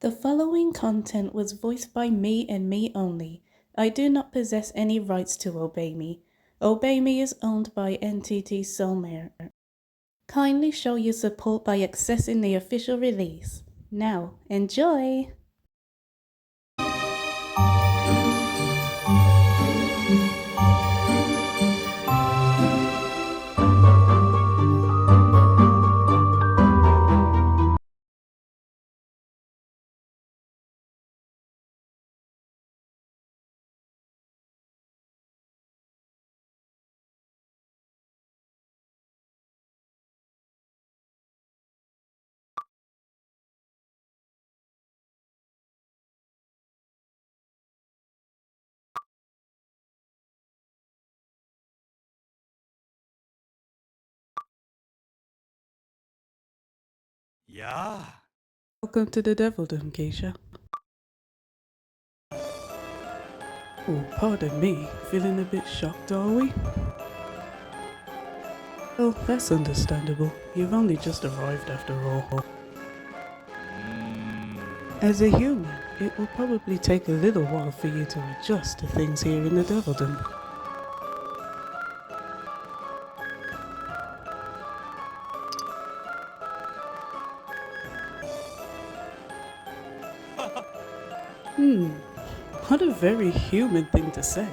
The following content was voiced by me and me only. I do not possess any rights to Obey Me. Obey Me is owned by NTT Solmare. Kindly show your support by accessing the official release. Now, enjoy! Yeah. Welcome to the Devildom, Keisha. Oh, pardon me. Feeling a bit shocked, are we? Oh, that's understandable. You've only just arrived after all. As a human, it will probably take a little while for you to adjust to things here in the Devildom. What a very human thing to say.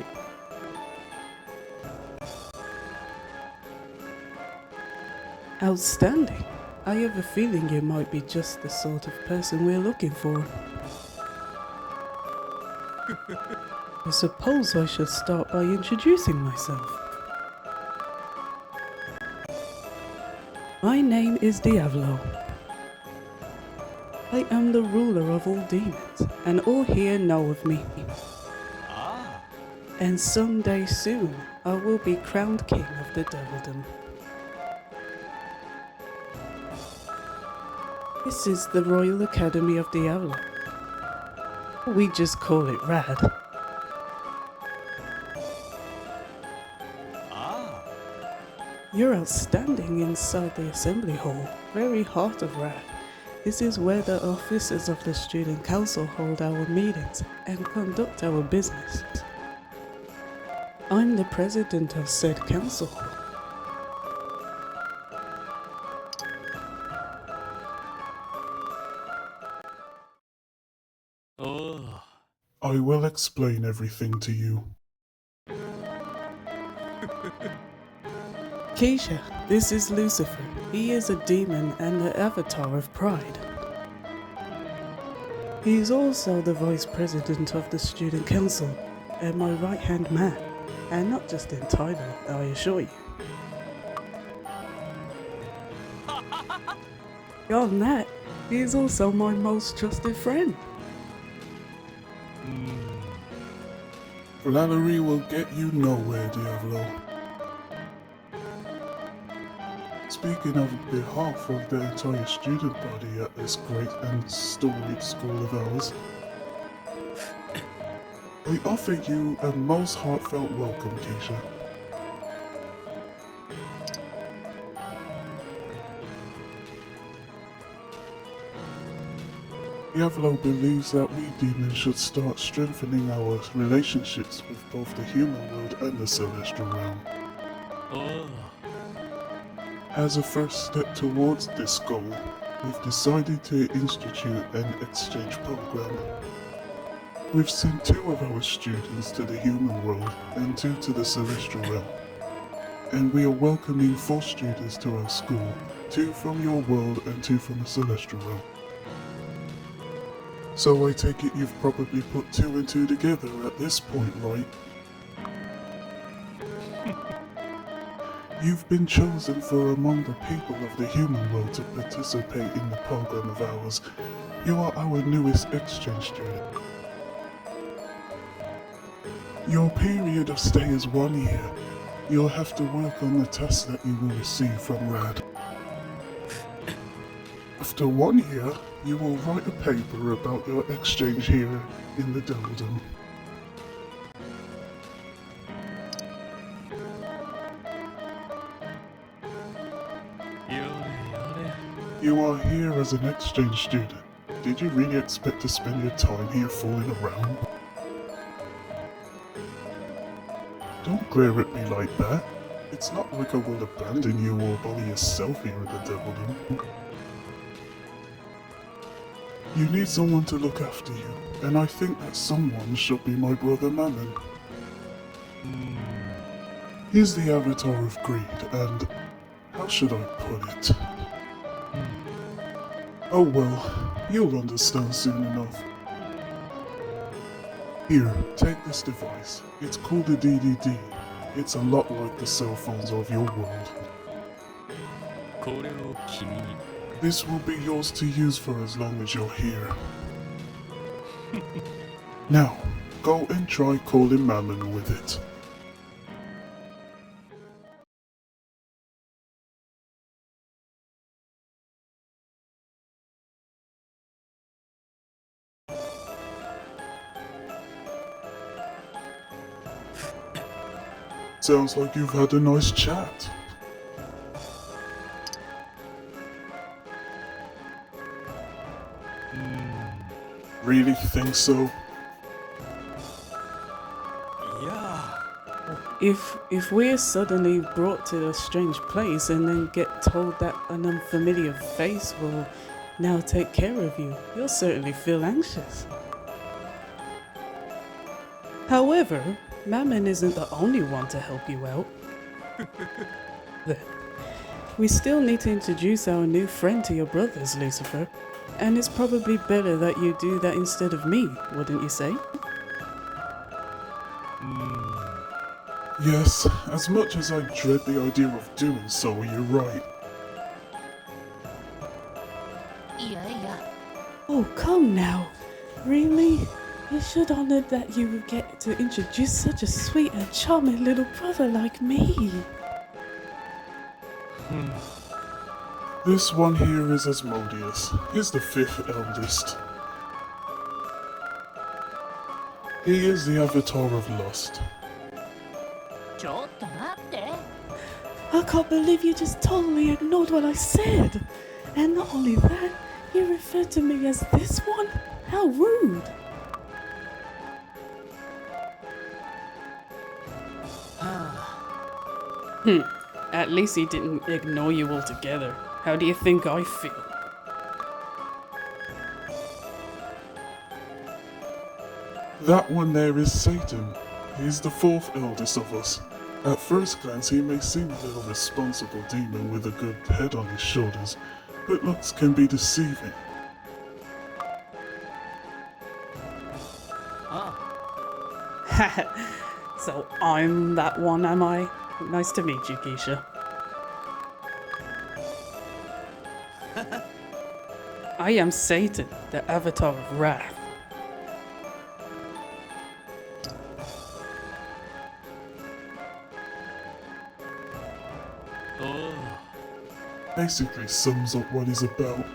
Outstanding. I have a feeling you might be just the sort of person we're looking for. I suppose I should start by introducing myself. My name is Diavolo. I am the ruler of all demons, and all here know of me. And someday soon, I will be crowned king of the Devildom. This is the Royal Academy of Diavolo. We just call it RAD. You're outstanding inside the assembly hall, very heart of RAD. This is where the officers of the student council hold our meetings and conduct our business. I'm the president of said council. I will explain everything to you. Keisha, this is Lucifer. He is a demon and the avatar of pride. He is also the vice president of the student council and my right-hand man. And not just in title, I assure you. Beyond that, he is also my most trusted friend. Flattery will get you nowhere, Diavolo. Speaking on behalf of the entire student body at this great and storied school of ours, I offer you a most heartfelt welcome, Keisha. Diavolo believes that we demons should start strengthening our relationships with both the human world and the celestial realm. As a first step towards this goal, we've decided to institute an exchange program. We've sent 2 of our students to the human world and 2 to the celestial realm. And we are welcoming 4 students to our school, 2 from your world and 2 from the celestial realm. So I take it you've probably put 2 and 2 together at this point, right? You've been chosen for among the people of the human world to participate in the program of ours. You are our newest exchange student. Your period of stay is 1 year. You'll have to work on the tasks that you will receive from RAD. After 1 year, you will write a paper about your exchange here in the Devildom. You are here as an exchange student. Did you really expect to spend your time here fooling around? Don't glare at me like that. It's not like I will abandon you all by yourself here at the Devildom. You need someone to look after you, and I think that someone should be my brother Mammon. He's the avatar of greed, and how should I put it? Oh well, you'll understand soon enough. Here, take this device. It's called a DDD. It's a lot like the cell phones of your world. This will be yours to use for as long as you're here. Now, go and try calling Mammon with it. Sounds like you've had a nice chat. Really think so? If we're suddenly brought to a strange place and then get told that an unfamiliar face will now take care of you, you'll certainly feel anxious. However, Mammon isn't the only one to help you out. We still need to introduce our new friend to your brothers, Lucifer. And it's probably better that you do that instead of me, wouldn't you say? Yes, as much as I dread the idea of doing so, you're right. Oh, come now. Really? You should honor that you would get to introduce such a sweet and charming little brother like me. This one here is Asmodeus. He's the 5th eldest. He is the avatar of lust. I can't believe you just totally ignored what I said. And not only that, you referred to me as this one? How rude. At least he didn't ignore you altogether. How do you think I feel? That one there is Satan. He's the 4th eldest of us. At first glance, he may seem a little responsible demon with a good head on his shoulders, but looks can be deceiving. So I'm that one, am I? Nice to meet you, Keisha. I am Satan, the avatar of wrath. Basically sums up what he's about.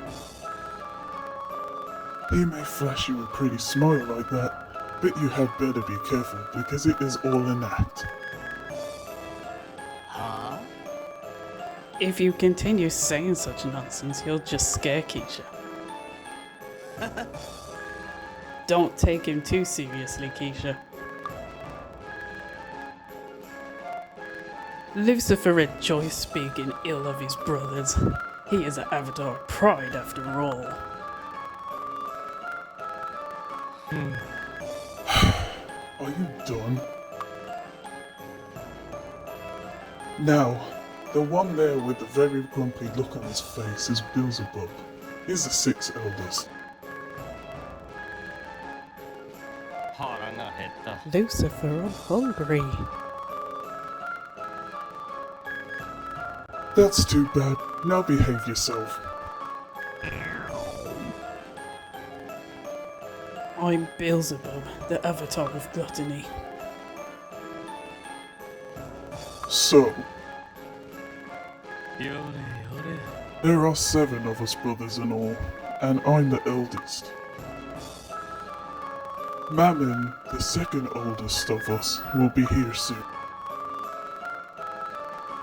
He may flash you a pretty smile like that, but you had better be careful because it is all an act. If you continue saying such nonsense, you'll just scare Keisha. Don't take him too seriously, Keisha. Lucifer enjoys speaking ill of his brothers. He is an avatar of pride after all. Are you done? Now, the one there with the very grumpy look on his face is Beelzebub. He's the 6th eldest. Lucifer, I'm hungry. That's too bad. Now behave yourself. I'm Beelzebub, the avatar of gluttony. So, there are 7 of us brothers in all, and I'm the eldest. Mammon, the 2nd oldest of us, will be here soon.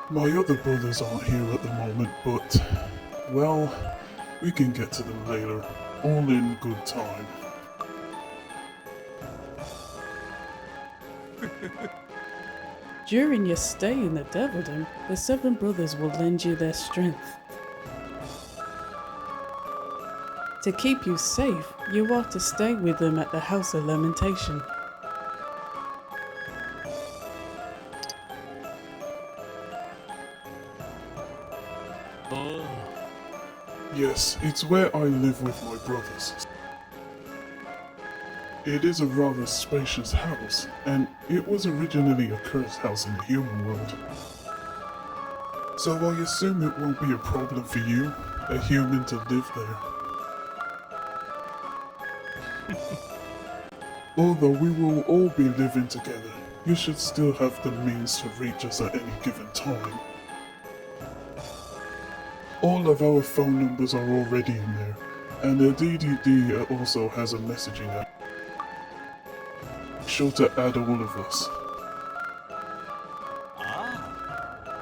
My other brothers aren't here at the moment, but, well, we can get to them later. all in good time. During your stay in the Devildom, the Seven Brothers will lend you their strength. To keep you safe, you are to stay with them at the House of Lamentation. Yes, it's where I live with my brothers. It is a rather spacious house, and it was originally a cursed house in the human world. So I assume it won't be a problem for you, a human, to live there. Although we will all be living together, you should still have the means to reach us at any given time. All of our phone numbers are already in there, and the DDD also has a messaging app. Be sure to add all of us.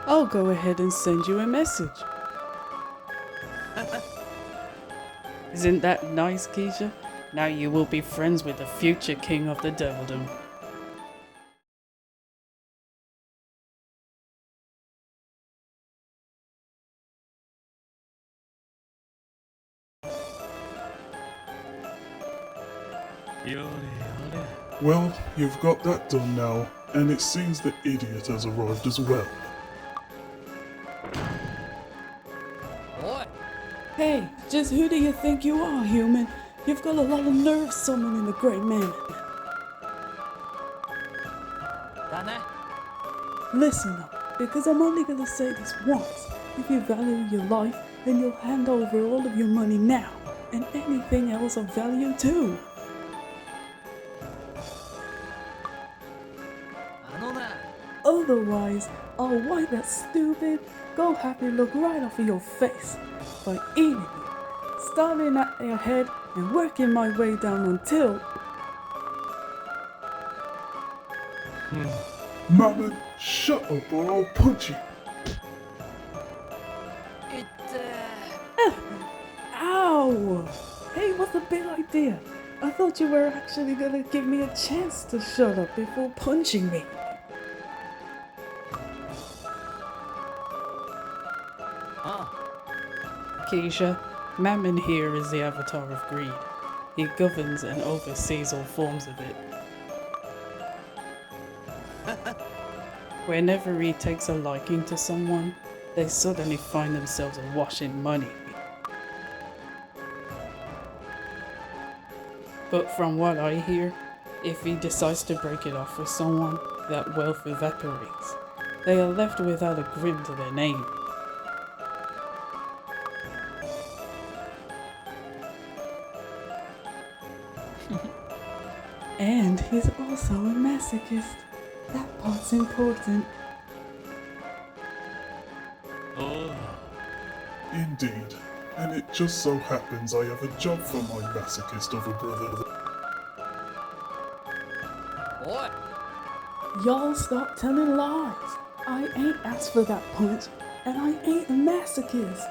I'll go ahead and send you a message. Isn't that nice, Keisha? Now you will be friends with the future king of the Devildom. Well, you've got that done now, and it seems the idiot has arrived as well. Hey, just who do you think you are, human? You've got a lot of nerve summoning the great man. Listen up, because I'm only gonna say this once. If you value your life, then you'll hand over all of your money now, and anything else of value too. Otherwise, I'll wipe that stupid, go happy look right off of your face by eating you, starting at your head and working my way down until... Mammon, shut up or I'll punch you. Ow! Hey, what's the big idea? I thought you were actually gonna give me a chance to shut up before punching me. Keisha, Mammon here is the avatar of greed. He governs and oversees all forms of it. Whenever he takes a liking to someone, they suddenly find themselves awash in money. But from what I hear, if he decides to break it off with someone, that wealth evaporates. They are left without a grim to their name. And he's also a masochist. That part's important. Indeed, and it just so happens I have a job for my masochist of a brother. Y'all stop telling lies. I ain't asked for that punch, and I ain't a masochist.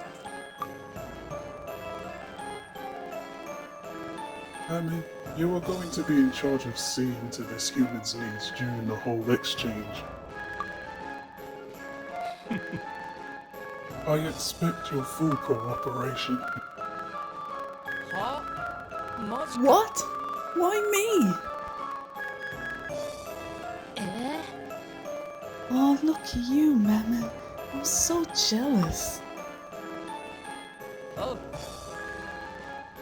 Amy, you are going to be in charge of seeing to this human's needs during the whole exchange. I expect your full cooperation. What? Why me? Oh, look at you, Mammon. I'm so jealous.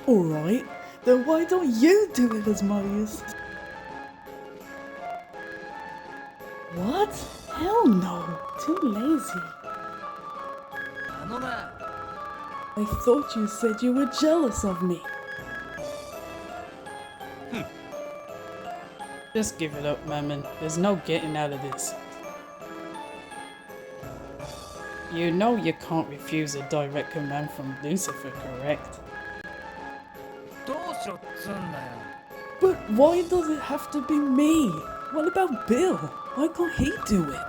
Alright, then why don't you do it as Marius? What? Hell no. Too lazy. I thought you said you were jealous of me. Just give it up, Mammon. There's no getting out of this. You know you can't refuse a direct command from Lucifer, correct? But why does it have to be me? What about Bill? Why can't he do it?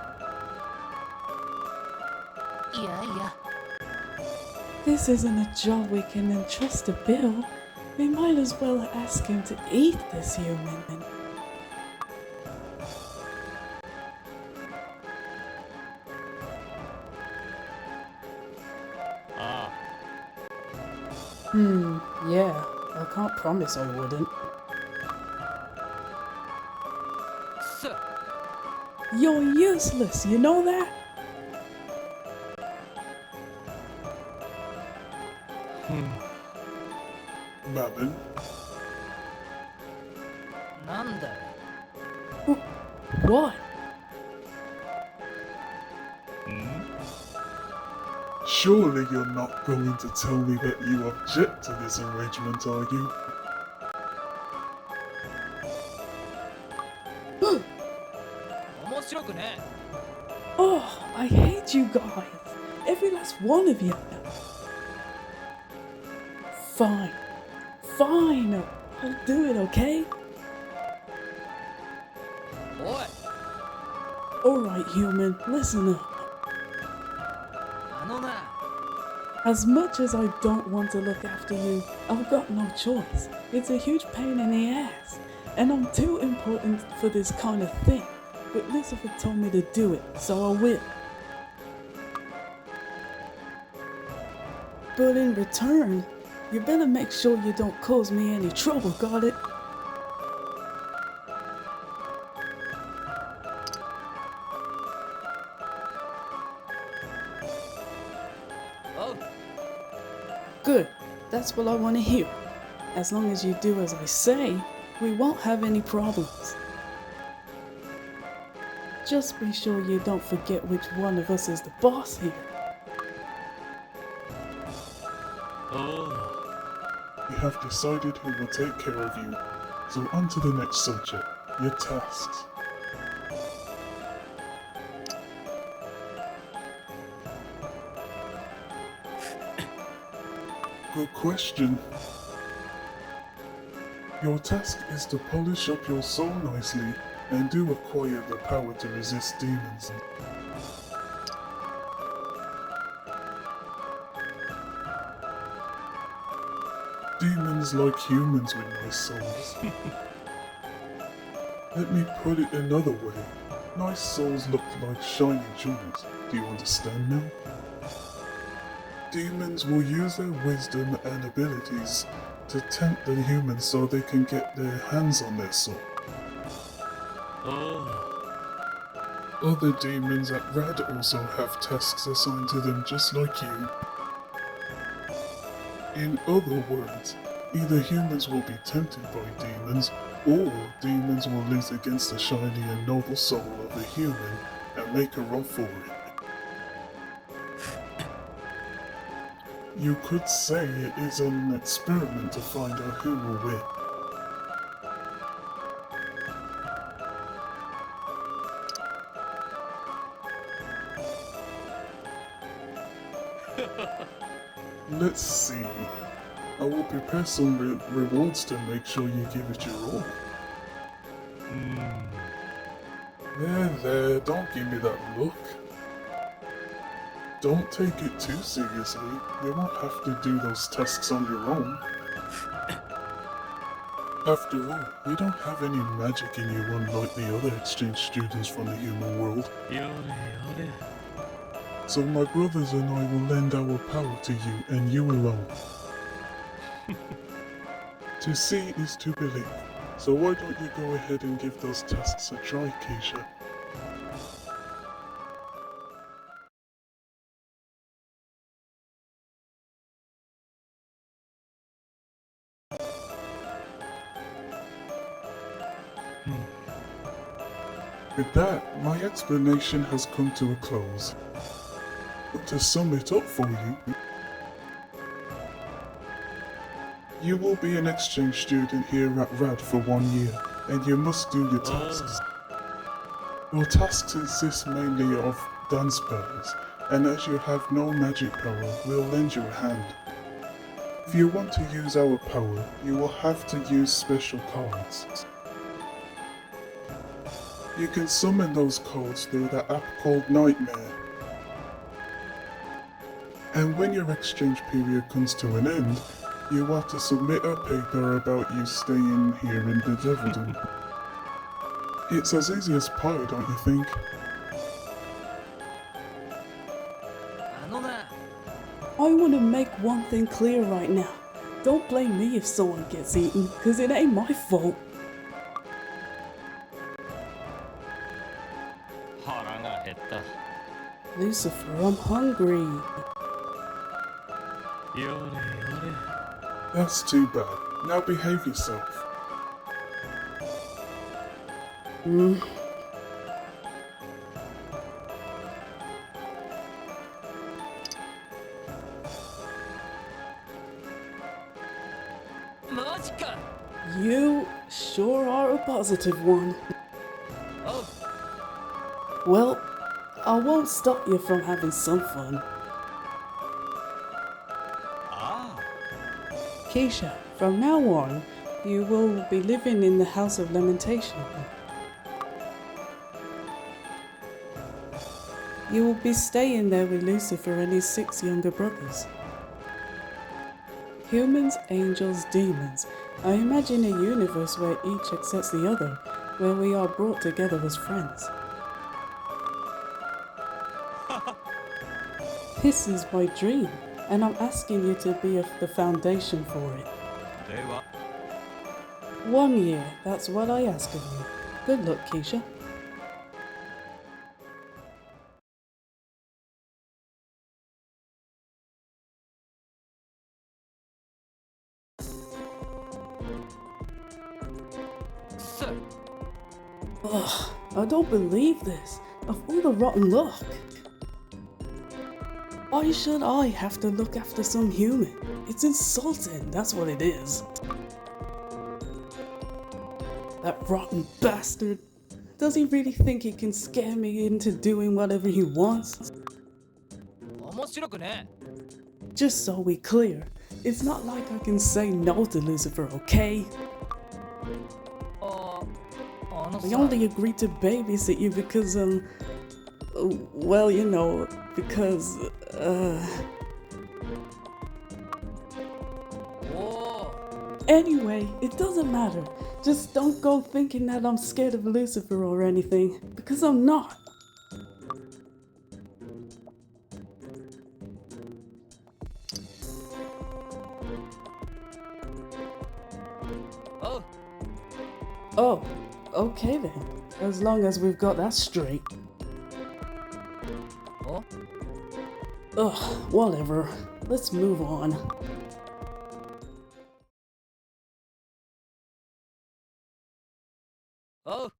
This isn't a job we can entrust to Bill. We might as well ask him to eat this human. Yeah, I can't promise I wouldn't. You're useless, you know that? Mammon, なんだよ What? surely you're not going to tell me that you object to this arrangement, are you? 面白くね Oh, I hate you guys. Every last one of you. Fine. Fine. I'll do it, okay? えおい Alright, human, listen up. あのな As much as I don't want to look after you, I've got no choice. It's a huge pain in the ass. And I'm too important for this kind of thing. But Lucifer told me to do it, so I will. But in return, you better make sure you don't cause me any trouble, got it?おう Good. That's what I want to hear. As long as you do as I say, we won't have any problems. Just be sure you don't forget which one of us is the boss here. You have decided who will take care of you. So on to the next subject, your tasks. Good question. Your task is to polish up your soul nicely and do acquire the power to resist demons. Demons like humans with nice souls. Let me put it another way. Nice souls look like shiny jewels. Do you understand now? Demons will use their wisdom and abilities to tempt the humans so they can get their hands on their soul. Other demons at Rad also have tasks assigned to them just like you. In other words, either humans will be tempted by demons, or demons will lose against the shiny and noble soul of a human and make a run for it. You could say it is an experiment to find out who will win. Let's see. I will prepare some rewards to make sure you give it your all. There, don't give me that look. Don't take it too seriously. You won't have to do those tasks on your own. After all, you don't have any magic in you unlike the other exchange students from the human world. So my brothers and I will lend our power to you and you alone. To see is to believe. So why don't you go ahead and give those tasks a try, Keisha? With that, my explanation has come to a close. But to sum it up for you, you will be an exchange student here at RAD for 1 year, and you must do your tasks. Your tasks consist mainly of dance spells, and as you have no magic power, we'll lend you a hand. If you want to use our power, you will have to use special cards. You can summon those cards through the app called Nightmare. And when your exchange period comes to an end, You are to submit a paper about you staying here in the Devildom. It's as easy as pie, don't you think? あのな I want to make one thing clear right now. Don't blame me if someone gets eaten, cause it ain't my fault. 腹が減った。 Lucifer, I'm hungry. やれやれ。 That's too bad. Now behave yourself. Hmm. You sure are a positive one. Oh. Well, I won't stop you from having some fun. Keisha, from now on, you will be living in the House of Lamentation. You will be staying there with Lucifer and his 6 younger brothers. Humans, angels, demons. I imagine a universe where each accepts the other, where we are brought together as friends. This is my dream, and I'm asking you to be the foundation for it. では 1 year, that's what I ask of you. Good luck, Keisha. Sir. Ugh, I don't believe this. Of all the rotten luck. Why should I have to look after some human? It's insulting, that's what it is. That rotten bastard. Does he really think he can scare me into doing whatever he wants? 面白くね Just so we clear, it's not like I can say no to Lucifer, okay? あの I さ only agreed to babysit you because, well, you know, because, お Anyway, it doesn't matter. Just don't go thinking that I'm scared of Lucifer or anything, because I'm not.お Oh, okay then. As long as we've got that straight. お Ugh, whatever. Let's move on. Oh.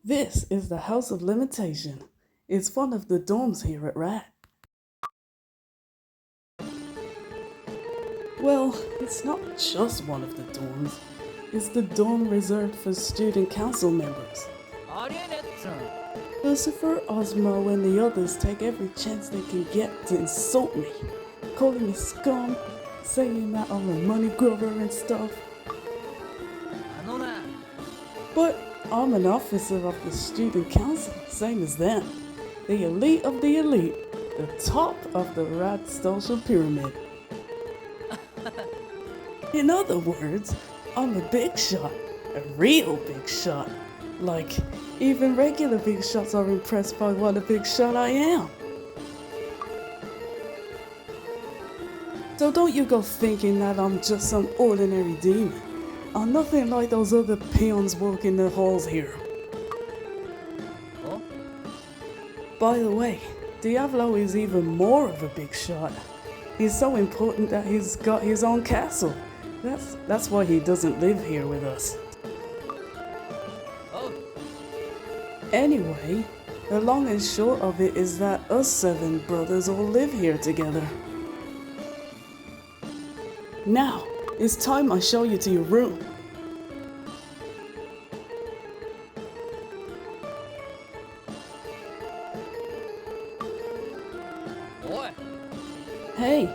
This is the House of Limitation. It's one of the dorms here at RAT. Well, it's not just one of the dorms. It's the dorm reserved for student council members. ありえねえっつん Lucifer, Osmo, and the others take every chance they can get to insult me, calling me scum, saying that I'm a money grubber and stuff. あのな But I'm an officer of the student council, same as them. The elite of the elite, the top of the rat social pyramid. In other words, I'm a big shot, a real big shot. Like, even regular big shots are impressed by what a big shot I am. So don't you go thinking that I'm just some ordinary demon. I'm nothing like those other peons walking the halls here. お By the way, Diablo is even more of a big shot. He's so important that he's got his own castle. That's why he doesn't live here with us. お Anyway, the long and short of it is that us 7 brothers all live here together. Now, it's time I show you to your room.おい Hey,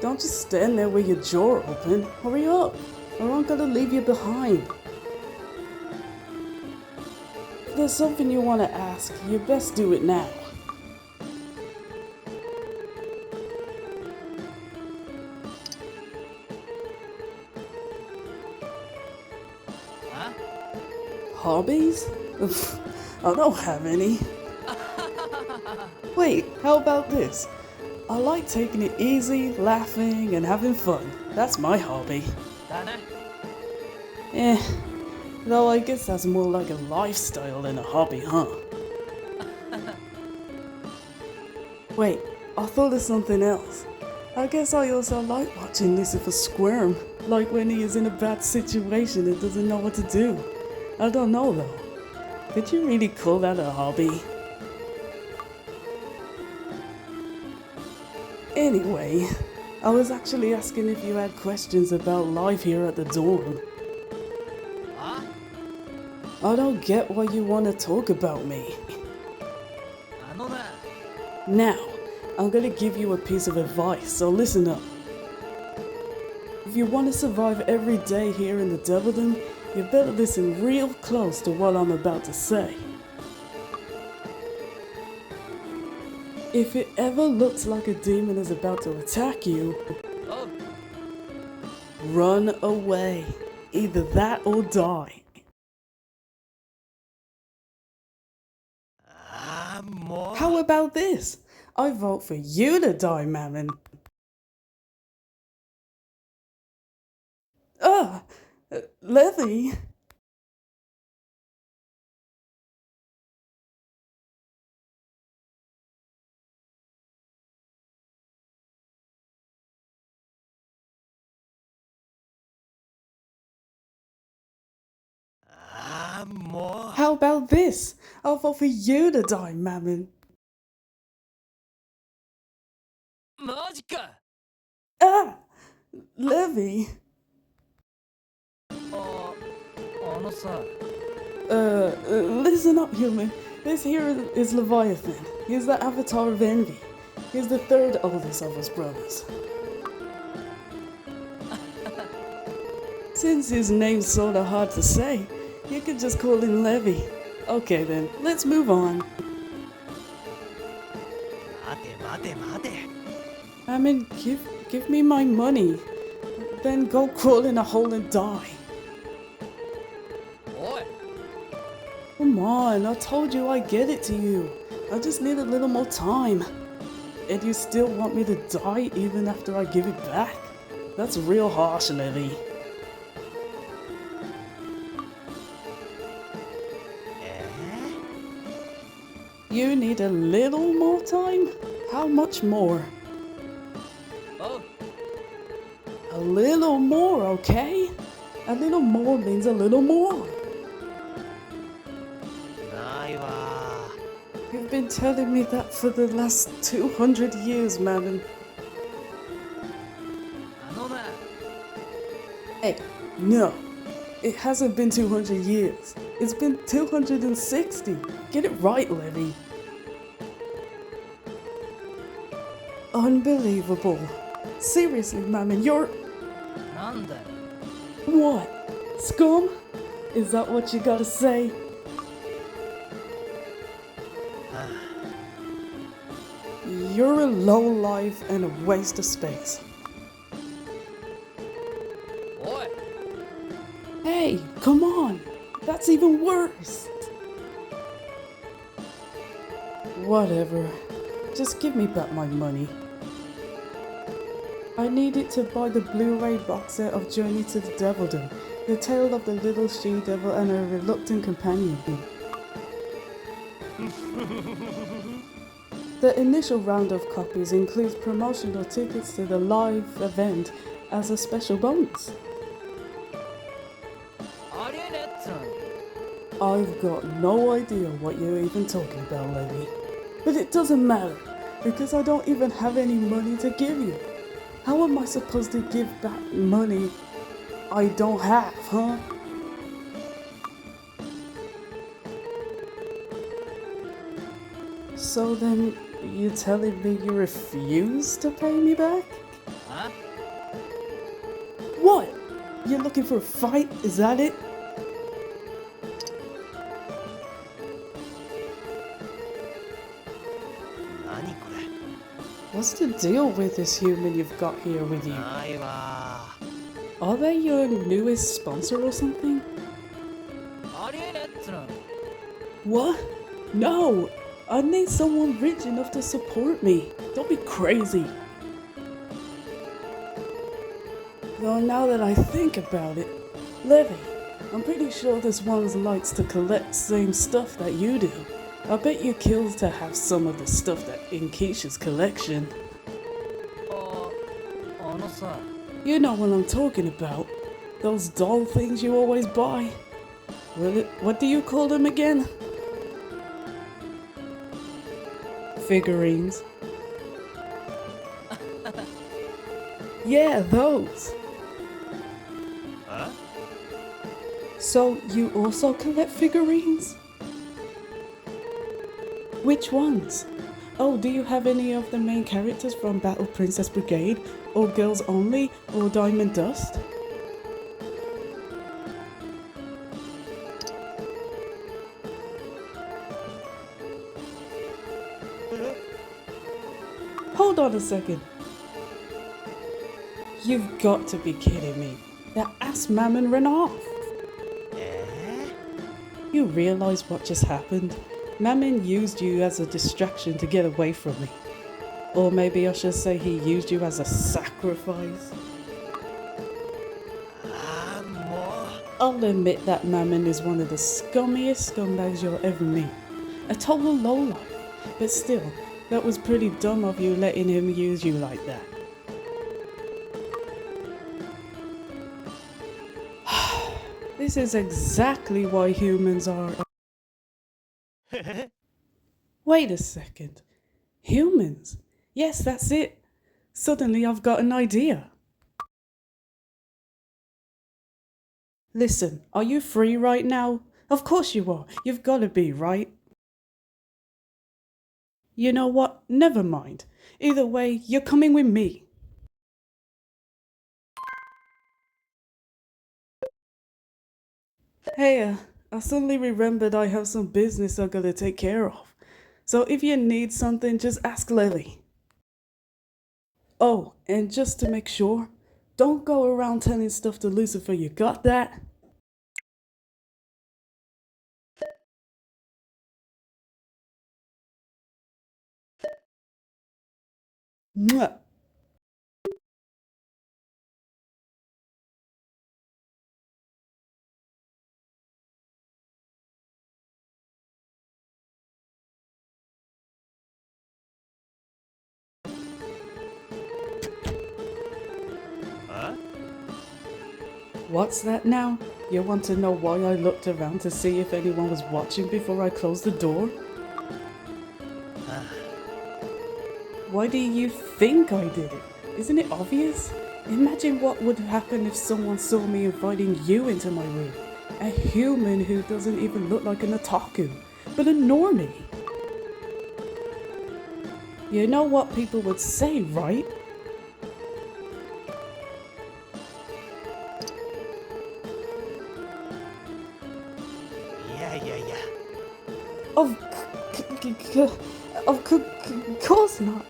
don't just stand there with your jaw open. Hurry up, or I'm gonna leave you behind. If there's something you want to ask, you best do it now. Huh? Hobbies? I don't have any. Wait, how about this? I like taking it easy, laughing, and having fun. That's my hobby. だね。 Eh, though I guess that's more like a lifestyle than a hobby, huh? Wait, I thought of something else. I guess I also like watching Lucifer squirm, like when he is in a bad situation and doesn't know what to do. I don't know though. Could you really call that a hobby? Anyway, I was actually asking if you had questions about life here at the dorm. あ I don't get why you want to talk about me. あのな。 Now, I'm gonna give you a piece of advice, so listen up. If you want to survive every day here in the Devildom, you better listen real close to what I'm about to say. If it ever looks like a demon is about to attack you, おう。 run away. Either that or die. ああ、もう。 How about this? I vote for you to die, Mammon. Levy. How about this? I'll vote for you to die, Mammon. マジか。 Levy. あのさ。 Listen up, human. This here is Leviathan. He's the avatar of envy. He's the third oldest of us brothers. Since his name's sorta hard to say, you could just call him Levy. Okay then, let's move on. 待て待て待て。 I mean, give me my money. Then go crawl in a hole and die. おい。 Come on, I told you I'd get it to you. I just need a little more time. And you still want me to die even after I give it back? That's real harsh, Levy. え You need a little more time? How much more? おう。 A little more, okay? A little more means a little more. ないわ。 You've been telling me that for the last 200 years, Mammon. あのな。 Hey, no. It hasn't been 200 years. It's been 260. Get it right, Levy. Unbelievable. Seriously, Mammon, you're... なんだよ。 What? Scum? Is that what you gotta say? You're a lowlife and a waste of space. おい。 Hey, come on. That's even worse. Whatever. Just give me back my money. I need it to buy the Blu-ray box set of Journey to the Devildom, the tale of the little she-devil and her reluctant companion. The initial round of copies includes promotional tickets to the live event as a special bonus. ありえねえっつうの。 I've got no idea what you're even talking about, Levy. But it doesn't matter, because I don't even have any money to give you. How am I supposed to give back money I don't have, huh? So then, you telling me you refuse to pay me back? あ What? You're looking for a fight? Is that it? What's the deal with this human you've got here with you? ないわ。 Are they your newest sponsor or something? ありえねえっつの。 What? No! I need someone rich enough to support me. Don't be crazy. Though now that I think about it, Levy, I'm pretty sure this one likes to collect same stuff that you do. I bet you kills to have some of the stuff that in Keisha's collection. あのさ、 You know what I'm talking about. Those doll things you always buy. What do you call them again? Figurines. Yeah, those. Huh? So you also collect figurines? Which ones? Oh, do you have any of the main characters from Battle Princess Brigade, or Girls Only, or Diamond Dust? Hold on a second. You've got to be kidding me. That ass mammon ran off. You realize what just happened? Mammon used you as a distraction to get away from me. Or maybe I should say he used you as a sacrifice. I'll admit that Mammon is one of the scummiest scumbags you'll ever meet. A total lowlife. But still, that was pretty dumb of you letting him use you like that. This is exactly why humans are... Wait a second. Humans? Yes, that's it. Suddenly I've got an idea. Listen, are you free right now? Of course you are. You've got to be, right? You know what? Never mind. Either way, you're coming with me. Hey, I suddenly remembered I have some business I gotta take care of. So if you need something, just ask Lily. Oh, and just to make sure, don't go around telling stuff to Lucifer, you got that? Mwah. Huh? What's that now? You want to know why I looked around to see if anyone was watching before I closed the door? Why do you think I did it? Isn't it obvious? Imagine what would happen if someone saw me inviting you into my room. A human who doesn't even look like an otaku, but a normie. You know what people would say, right? Yeah. Of course not.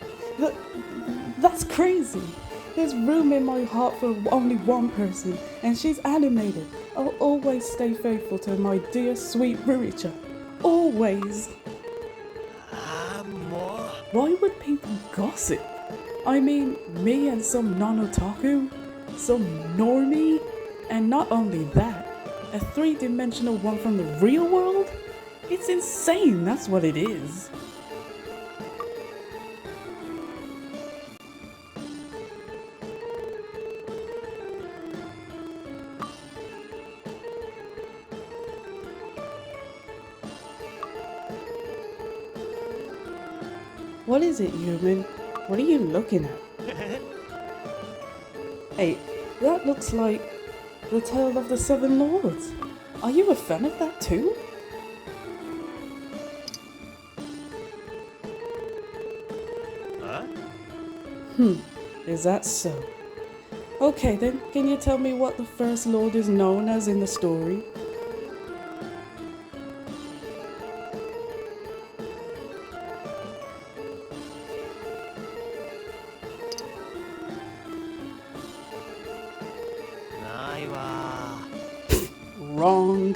That's crazy. There's room in my heart for only one person, and she's animated. I'll always stay faithful to my dear sweet Ruricha. Always. Why would people gossip? I mean, me and some non-otaku? Some normie? And not only that, a three-dimensional one from the real world? It's insane, that's what it is. What is it, human? What are you looking at? Hey, that looks like the Tale of the Seven Lords. Are you a fan of that too? Huh? Is that so? Okay then, can you tell me what the First Lord is known as in the story? Wrong.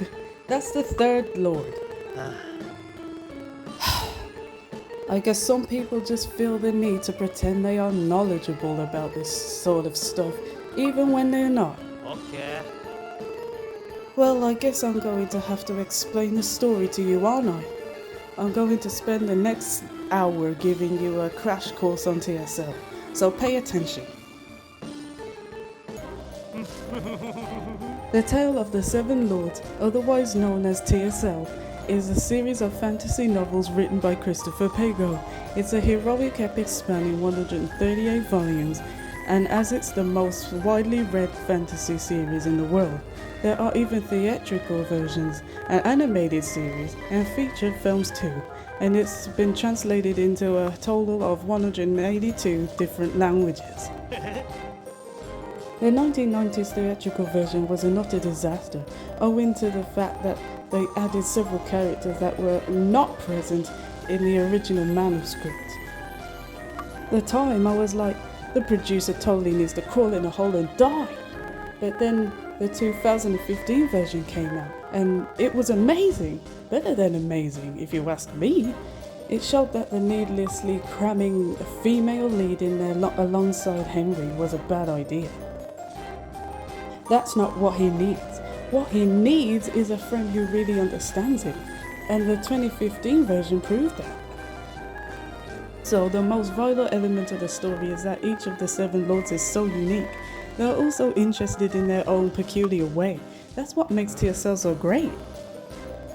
That's the third lord. I guess some people just feel the need to pretend they are knowledgeable about this sort of stuff, even when they're not. Okay. Well, I guess I'm going to have to explain the story to you, aren't I? I'm going to spend the next hour giving you a crash course on TSL, so pay attention. The Tale of the Seven Lords, otherwise known as TSL, is a series of fantasy novels written by Christopher Pago. It's a heroic epic spanning 138 volumes, and as it's the most widely read fantasy series in the world, there are even theatrical versions, an animated series, and featured films too, and it's been translated into a total of 182 different languages. The 1990s theatrical version was an utter disaster, owing to the fact that they added several characters that were not present in the original manuscript. At the time I was like, the producer totally needs to crawl in a hole and die. But then the 2015 version came out, and it was amazing. Better than amazing, if you ask me. It showed that the needlessly cramming a female lead in there alongside Henry was a bad idea. That's not what he needs. What he needs is a friend who really understands him, and the 2015 version proved that. So the most vital element of the story is that each of the seven lords is so unique. They're also interested in their own peculiar way. That's what makes TSL so great.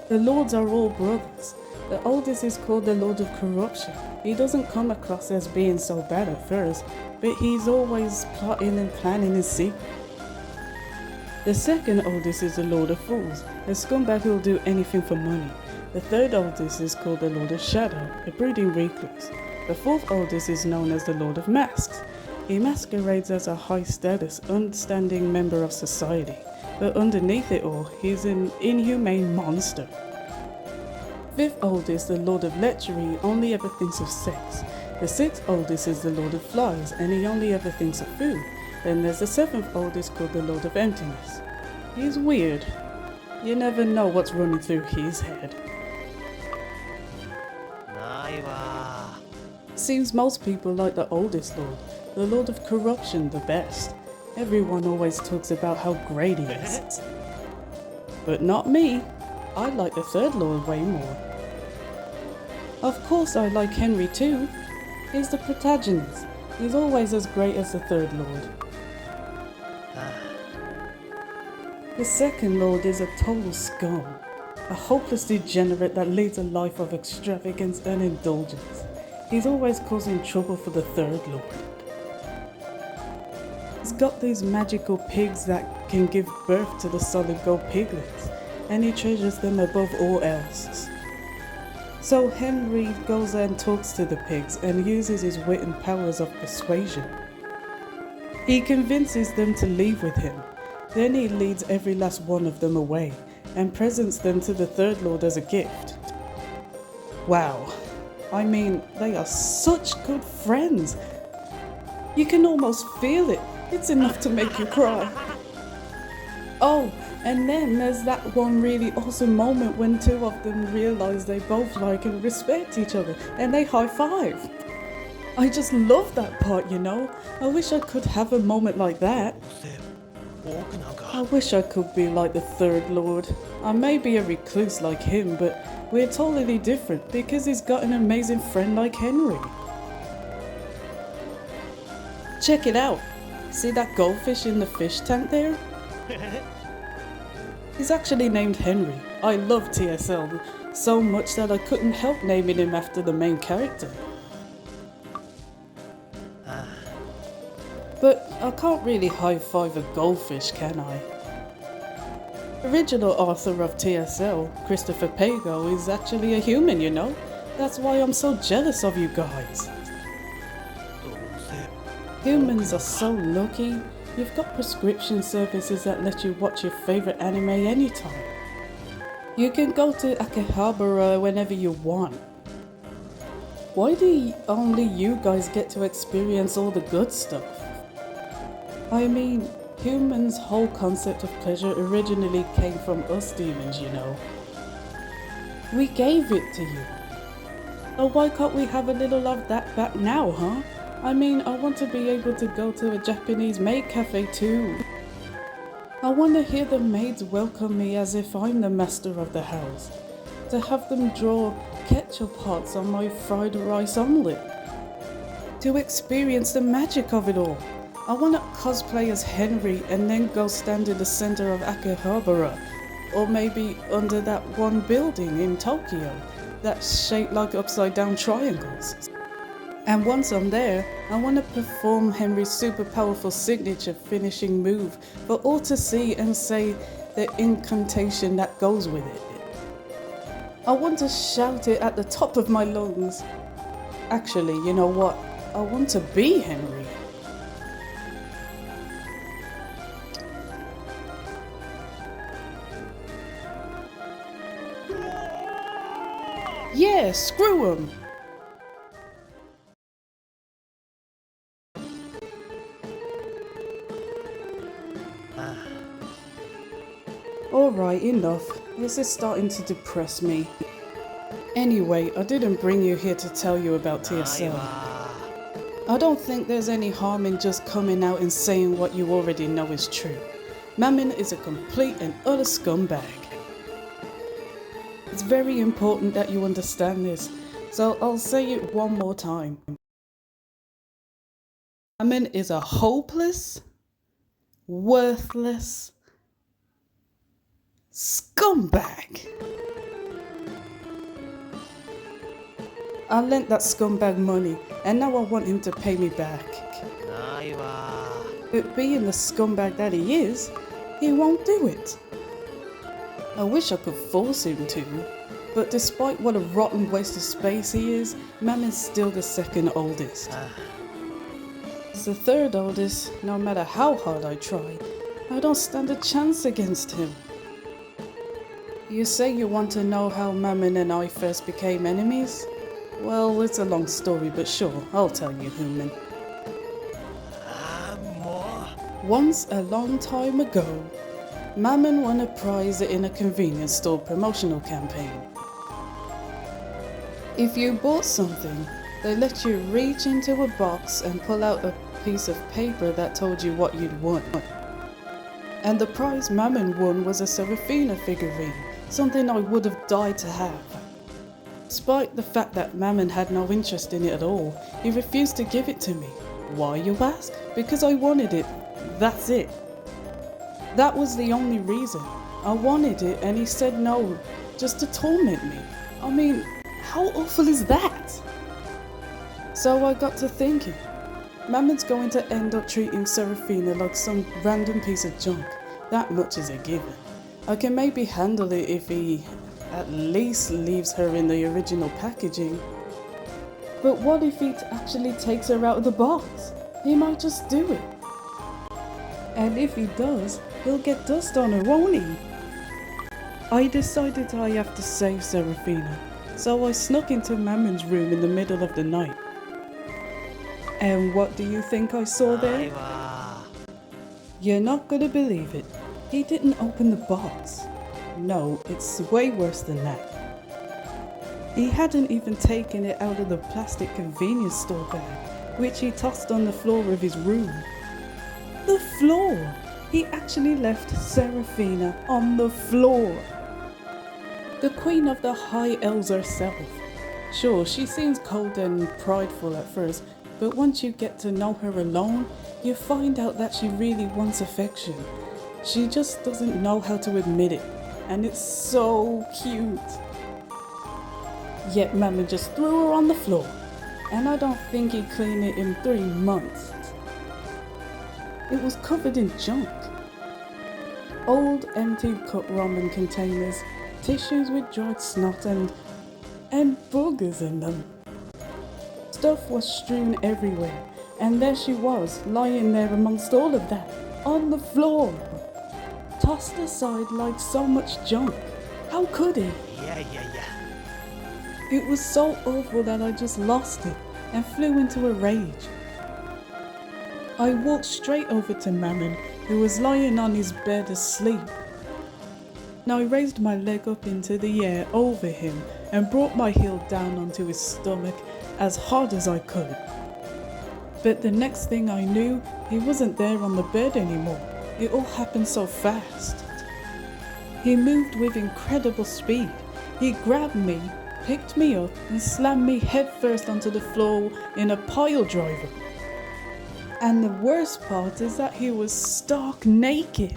The lords are all brothers. The oldest is called the Lord of Corruption. He doesn't come across as being so bad at first, but he's always plotting and planning in secret. The second oldest is the Lord of Fools, a scumbag who will do anything for money. The third oldest is called the Lord of Shadow, a brooding recluse. The fourth oldest is known as the Lord of Masks. He masquerades as a high-status, understanding member of society, but underneath it all, he's an inhumane monster. Fifth oldest, the Lord of Lechery, only ever thinks of sex. The sixth oldest is the Lord of Flies, and he only ever thinks of food. Then there's the seventh oldest called the Lord of Emptiness. He's weird. You never know what's running through his head. ないわ Seems most people like the oldest lord, the Lord of Corruption, the best. Everyone always talks about how great he is. But not me. I like the third lord way more. Of course I like Henry too. He's the protagonist. He's always as great as the third lord. The second lord is a total scum, a hopeless degenerate that leads a life of extravagance and indulgence. He's always causing trouble for the third lord. He's got these magical pigs that can give birth to the solid gold piglets, and he treasures them above all else. So Henry goes and talks to the pigs and uses his wit and powers of persuasion. He convinces them to leave with him. Then he leads every last one of them away and presents them to the third lord as a gift. Wow, I mean, they are such good friends. You can almost feel it. It's enough to make you cry. Oh, and then there's that one really awesome moment when two of them realize they both like and respect each other and they high five. I just love that part, you know. I wish I could have a moment like that. 多くなんか I wish I could be like the third lord. I may be a recluse like him, but we're totally different because he's got an amazing friend like Henry. Check it out. See that goldfish in the fish tank there? He's actually named Henry. I love TSL so much that I couldn't help naming him after the main character. But I can't really high-five a goldfish, can I? Original author of TSL, Christopher Pago, is actually a human, you know? That's why I'm so jealous of you guys. どうせ Humans are so lucky. You've got prescription services that let you watch your favorite anime anytime. You can go to Akihabara whenever you want. Why do only you guys get to experience all the good stuff? I mean, Humans' whole concept of pleasure originally came from us demons, you know. We gave it to you. So why can't we have a little of that back now, huh? I mean, I want to be able to go to a Japanese maid cafe too. I want to hear the maids welcome me as if I'm the master of the house. To have them draw ketchup hearts on my fried rice omelette. To experience the magic of it all. I want to cosplay as Henry and then go stand in the center of Akihabara. Or maybe under that one building in Tokyo that's shaped like upside down triangles. And once I'm there, I want to perform Henry's super powerful signature finishing move for all to see and say the incantation that goes with it. I want to shout it at the top of my lungs. Actually, you know what? I want to be Henry. Yeah, screw 'em. Alright, enough. This is starting to depress me. Anyway, I didn't bring you here to tell you about TSL. I don't think there's any harm in just coming out and saying what you already know is true. Mammon is a complete and utter scumbag. It's very important that you understand this, so I'll say it one more time. Mammon is a hopeless, worthless scumbag. I lent that scumbag money, and now I want him to pay me back. But being the scumbag that he is, he won't do it. I wish I could force him to, but despite what a rotten waste of space he is, Mammon's still the second oldest. As the third oldest, no matter how hard I try, I don't stand a chance against him. You say you want to know how Mammon and I first became enemies? Well, it's a long story, but sure, I'll tell you, human. Once, a long time ago, Mammon won a prize in a convenience store promotional campaign. If you bought something, they let you reach into a box and pull out a piece of paper that told you what you'd won. And the prize Mammon won was a Seraphina figurine, something I would have died to have. Despite the fact that Mammon had no interest in it at all, he refused to give it to me. Why, you ask? Because I wanted it. That's it. That was the only reason. I wanted it and he said no, just to torment me. I mean, how awful is that? So I got to thinking, Mammon's going to end up treating Seraphina like some random piece of junk. That much is a given. I can maybe handle it if he at least leaves her in the original packaging. But what if he actually takes her out of the box? He might just do it. And if he does, he'll get dust on her, won't he? I decided I have to save Seraphina, so I snuck into Mammon's room in the middle of the night. And what do you think I saw there? You're not gonna believe it. He didn't open the box. No, it's way worse than that. He hadn't even taken it out of the plastic convenience store bag, which he tossed on the floor of his room. The floor! He actually left Seraphina on the floor. The queen of the high elves herself. Sure, she seems cold and prideful at first, but once you get to know her alone, you find out that she really wants affection. She just doesn't know how to admit it, and it's so cute. Yet Mammon just threw her on the floor, and I don't think he cleaned it in 3 months. It was covered in junk. Old empty cut ramen containers, tissues with dried snot and boogers in them. Stuff was strewn everywhere, and there she was, lying there amongst all of that, on the floor. Tossed aside like so much junk. How could he? It was so awful that I just lost it and flew into a rage. I walked straight over to Mammon who was lying on his bed asleep. I raised my leg up into the air over him and brought my heel down onto his stomach as hard as I could. But the next thing I knew, he wasn't there on the bed anymore. It all happened so fast. He moved with incredible speed. He grabbed me, picked me up, and slammed me headfirst onto the floor in a pile driver. And the worst part is that he was stark naked.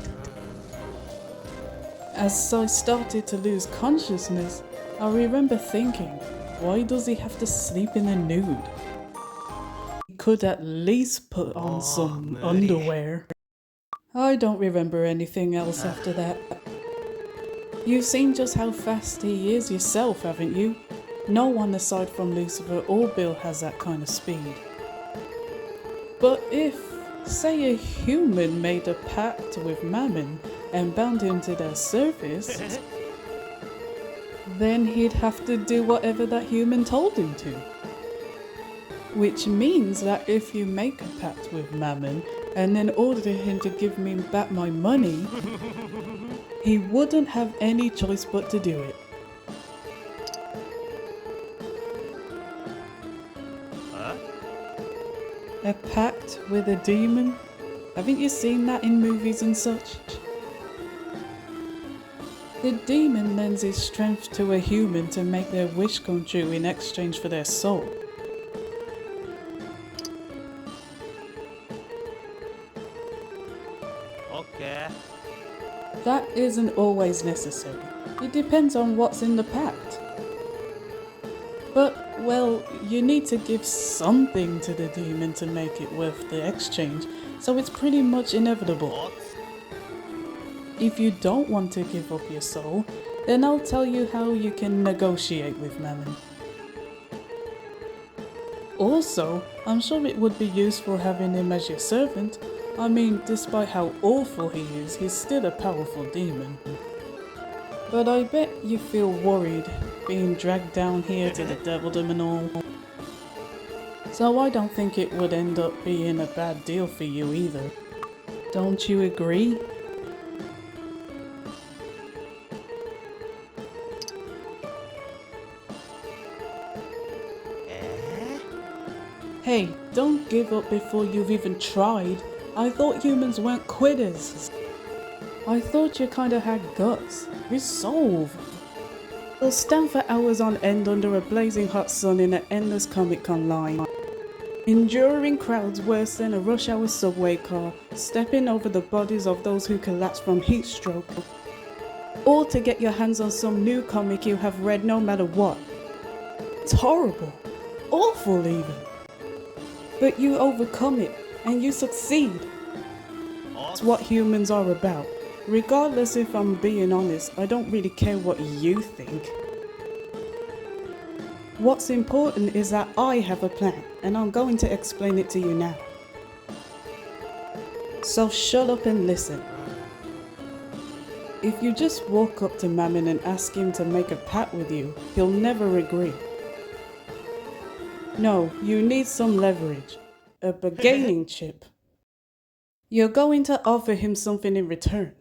As I started to lose consciousness, I remember thinking, why does he have to sleep in the nude? He could at least put on some underwear. I don't remember anything else after that. You've seen just how fast he is yourself, haven't you? No one aside from Lucifer or Bill has that kind of speed. But if, say, a human made a pact with Mammon and bound him to their service, then he'd have to do whatever that human told him to. Which means that if you make a pact with Mammon and then order him to give me back my money, he wouldn't have any choice but to do it. A pact with a demon? Haven't you seen that in movies and such? The demon lends his strength to a human to make their wish come true in exchange for their soul. Okay. That isn't always necessary. It depends on what's in the pact. But, well, you need to give something to the demon to make it worth the exchange, so it's pretty much inevitable. If you don't want to give up your soul, then I'll tell you how you can negotiate with Mammon. Also, I'm sure it would be useful having him as your servant. I mean, despite how awful he is, he's still a powerful demon. But I bet you feel worried being dragged down here to the devildom and all. So I don't think it would end up being a bad deal for you either. Don't you agree? Hey, don't give up before you've even tried. I thought humans weren't quitters. I thought you kinda had guts. Resolve. They'll stand for hours on end under a blazing hot sun in an endless Comic-Con line, enduring crowds worse than a rush hour subway car, stepping over the bodies of those who collapsed from heat stroke, or to get your hands on some new comic you have read no matter what. It's horrible. Awful even. But you overcome it, and you succeed. That's what humans are about. Regardless if I'm being honest, I don't really care what you think. What's important is that I have a plan, and I'm going to explain it to you now. So shut up and listen. If you just walk up to Mammon and ask him to make a pact with you, he'll never agree. No, you need some leverage. A bargaining chip. You're going to offer him something in return.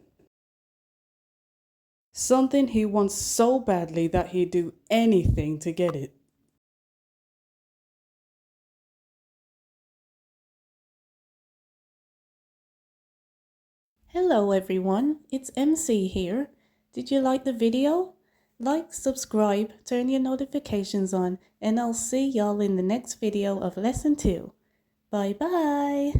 Something he wants so badly that he'd do anything to get it. Hello everyone, it's MC here. Did you like the video? Like, subscribe, turn your notifications on, and I'll see y'all in the next video of Lesson 2. Bye bye!